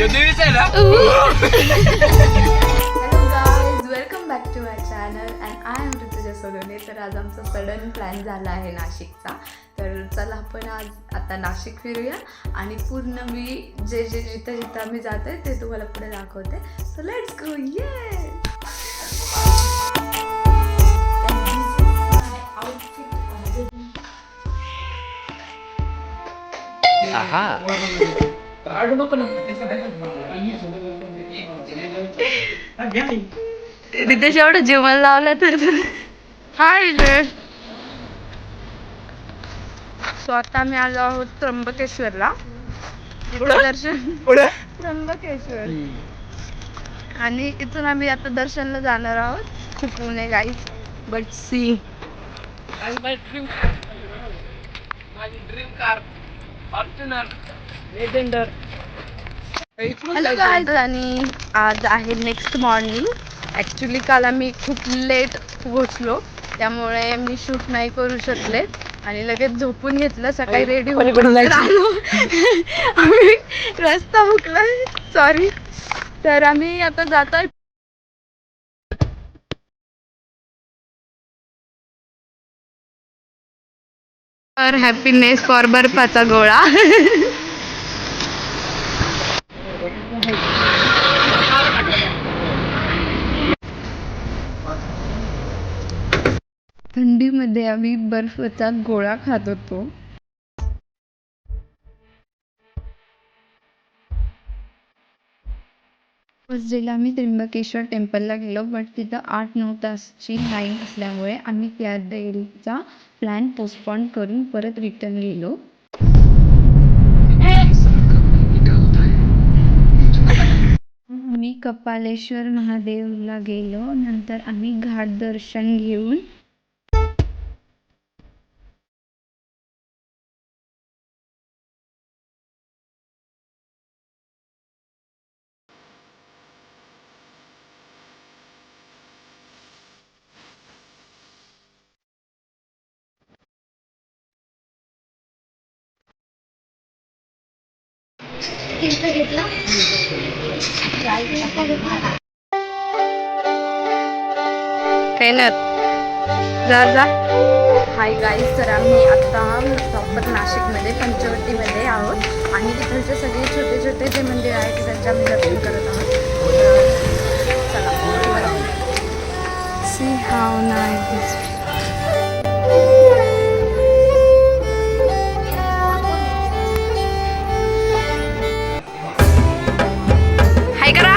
guys, welcome back to my channel and I am Rutuja सोलोने. तर आज आमचा सडन प्लॅन झाला आहे नाशिकचा. तर चला आपण आज आता नाशिक फिरूया आणि पूर्ण मी जिथं आम्ही जातोय ते तुम्हाला पुढे दाखवते. So let's go. रितेश एवढं जेवण लावलं तर हाय रे. सो आता मी आलो आहोत त्र्यंबकेश्वरला. त्र्यंबकेश्वर आणि इथून आम्ही आता दर्शनला जाणार आहोत. खूप ऊन आहे गाईज, बट सी माझी dream car Fortuner Legender. Hello guys, आणि आज आहे नेक्स्ट मॉर्निंग. ॲक्च्युली काल आम्ही खूप लेट पोहोचलो त्यामुळे मी शूट नाही करू शकले आणि लगेच झोपून घेतलं. सकाळी रेडी होऊन आम्ही रस्ता मुकला, सॉरी. तर आम्ही आता जातोय फॉर हॅपीनेस फॉर बर्फाचा गोळा. थंडीमध्ये आम्ही बर्फाचा गोळा खात होतो. फर्स्ट डेला आम्ही त्र्यंबकेश्वर टेम्पलला गेलो, बट तिथं 8-9 तासची लाईन असल्यामुळे आम्ही त्या डेचा प्लॅन पोस्टपॉन करून परत रिटर्न गेलो. आम्ही कपालेश्वर महादेवला गेलो. नंतर आम्ही घाट दर्शन घेऊन जा. हाय गाईज, तर आम्ही आता प्रॉपर नाशिकमध्ये पंचवटीमध्ये आहोत आणि तिथलचे सगळे छोटे छोटे जे मंदिर आहेत त्यांचे आम्ही दर्शन करत आहोत. चला सी हाव नाईस. हाय करा.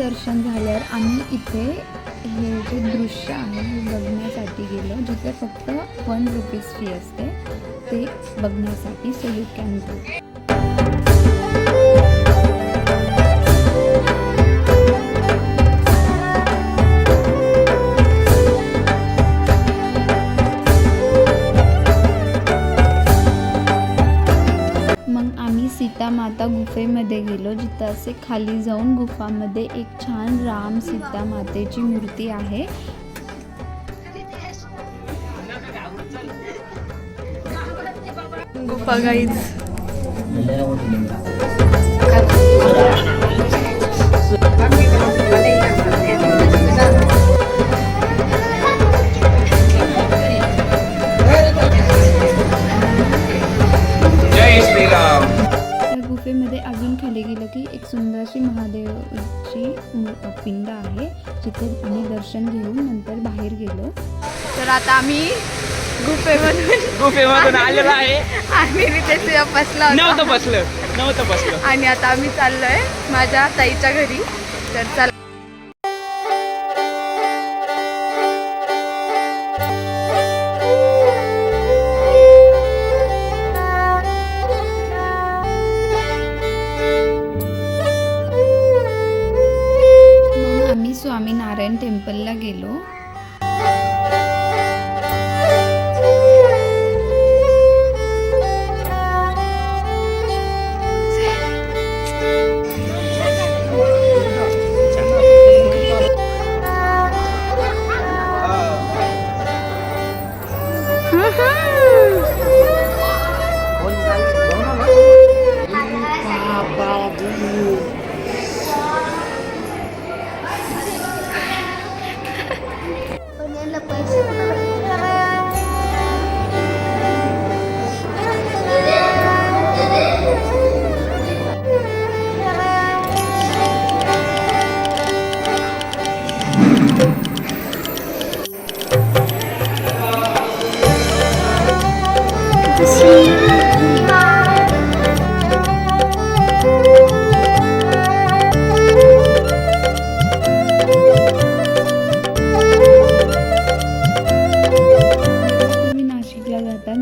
दर्शन झाल्यावर आम्ही इथे हे जे दृश्य आहे हे बघण्यासाठी गेलो, जिथे फक्त 1 रुपीज फी असते ते बघण्यासाठी. So you can go. Sita माता गुफेमध्ये गेलो, जिथं असे खाली जाऊन गुफामध्ये एक छान राम सीता मातेची मूर्ती आहे. गुफा गाईज. गुफेमध्ये अजून खाली गेलं की एक सुंदरशी महादेवची पिंड आहे, जिथे आम्ही दर्शन घेऊन नंतर बाहेर गेलो. तर आता आम्ही गुफेमधून आलेलो आहे आणि तिथे बसलं आणि आता आम्ही चाललोय माझ्या ताईच्या घरी. तर चला. स्वामीनारायण टेम्पलला गेलो.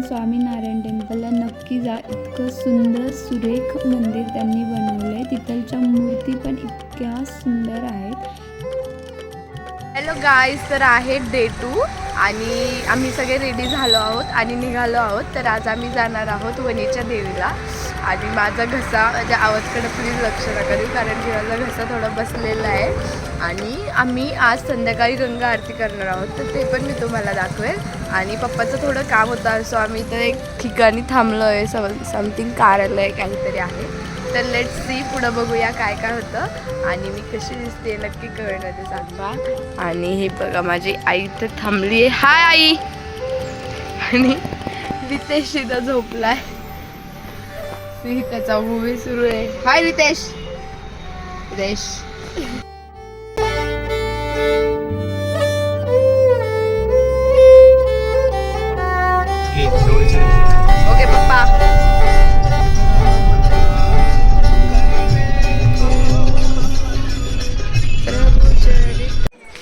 स्वामीनारायण टेम्पलला नक्की जा. इतकं सुंदर सुरेख मंदिर त्यांनी बनवलंय. तिथलच्या मूर्ती पण इतक्या सुंदर आहेत. हॅलो गाईज, तर आहे डे 2 आणि आम्ही सगळे रेडी झालो आहोत आणि निघालो आहोत. तर आज आम्ही जाणार आहोत वणीच्या देवीला. आणि माझा घसा, माझ्या आवाजकडे प्लीज लक्ष नका देऊ, कारण की माझा घसा थोडा बसलेला आहे. आणि आम्ही आज संध्याकाळी गंगा आरती करणार आहोत, तर ते पण मी तुम्हाला दाखवेल. आणि पप्पाचं थोडं काम होतं, सो आम्ही तर एक ठिकाणी थांबलो आहे. समथिंग कार्यालय काहीतरी आहे. तर लेट्स सी, पुढं बघूया काय काय होतं आणि मी कशी दिसते नक्की कळणार ते सांगा. आणि हे बघा, माझी आई तर थांबली आहे. हाय आई. आणि रितेश इथं झोपलाय. त्याचा मूवी सुरू आहे. हाय रितेश. रितेश ओके पप्पा.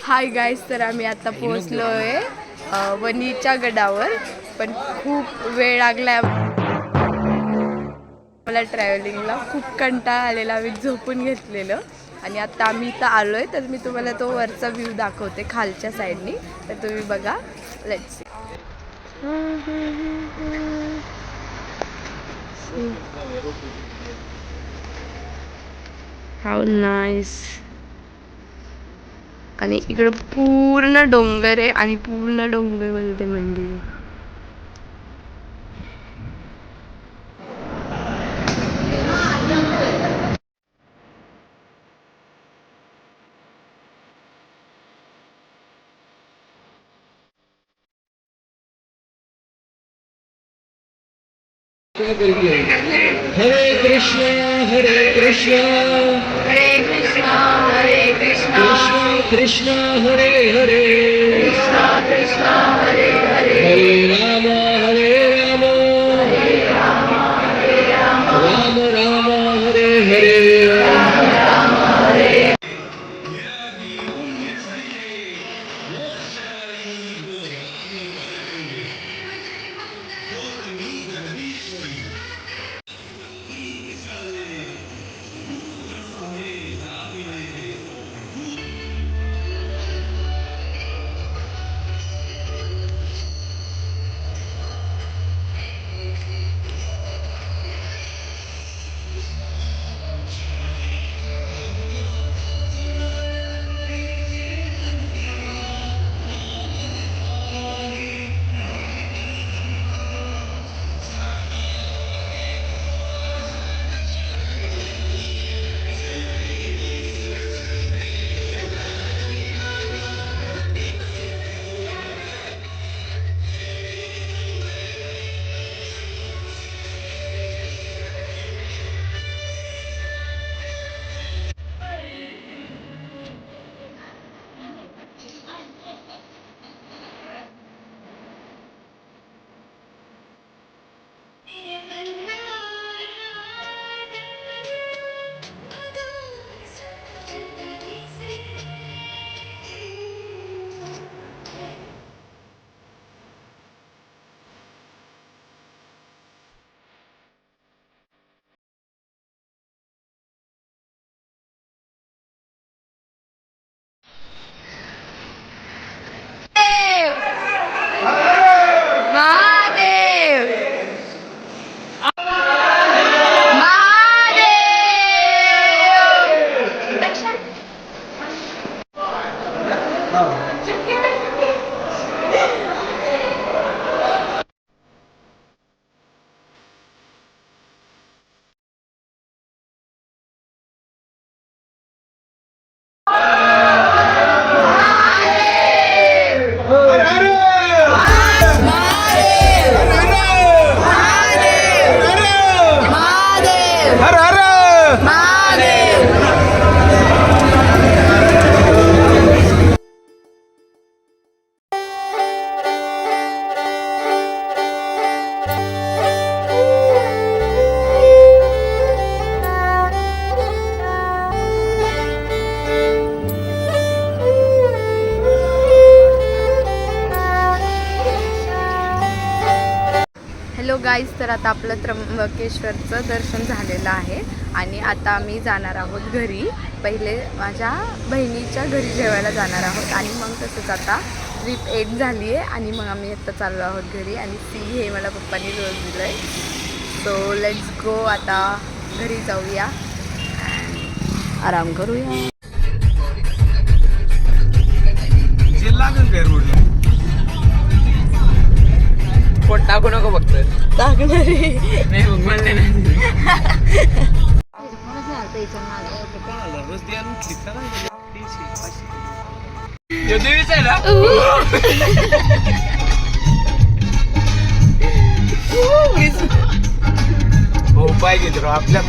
हाय गाईज, तर आम्ही आता पोहोचलो आहे वणीच्या गडावर. पण खूप वेळ लागला मला ट्रॅव्हलिंगला. खूप कंटाळा आलेला, आम्ही झोपून घेतलेलं. आणि आता आम्ही इथं आलो आहे, तर मी तुम्हाला तो वरचा व्ह्यू दाखवते खालच्या साईडनी. तर तुम्ही बघा. Let's see. How nice. आणि इकडं पूर्ण डोंगर आहे आणि पूर्ण डोंगर बोलते मंदिर. हरे कृष्ण हरे कृष्ण हरे कृष्णा हरे कृष्णा कृष्ण कृष्ण हरे हरे कृष्णा कृष्णा हरे हरे हरे राम राम राम हरे हरे. हॅलो गाईज, तर आता आपलं त्र्यंबकेश्वरचं दर्शन झालेलं आहे आणि आता आम्ही जाणार आहोत घरी. पहिले माझ्या बहिणीच्या घरी जेवायला जाणार आहोत आणि मग तसंच आता ट्रिप एंड झाली आहे आणि मग आम्ही आता चाललो आहोत घरी. आणि सी हे मला पप्पांनी रोज दिलं आहे. सो लेट्स गो, आता घरी जाऊया, आराम करूया. कोण टाकू नको फक्त नाही मग म्हणले ना हो पाहिजे आपल्या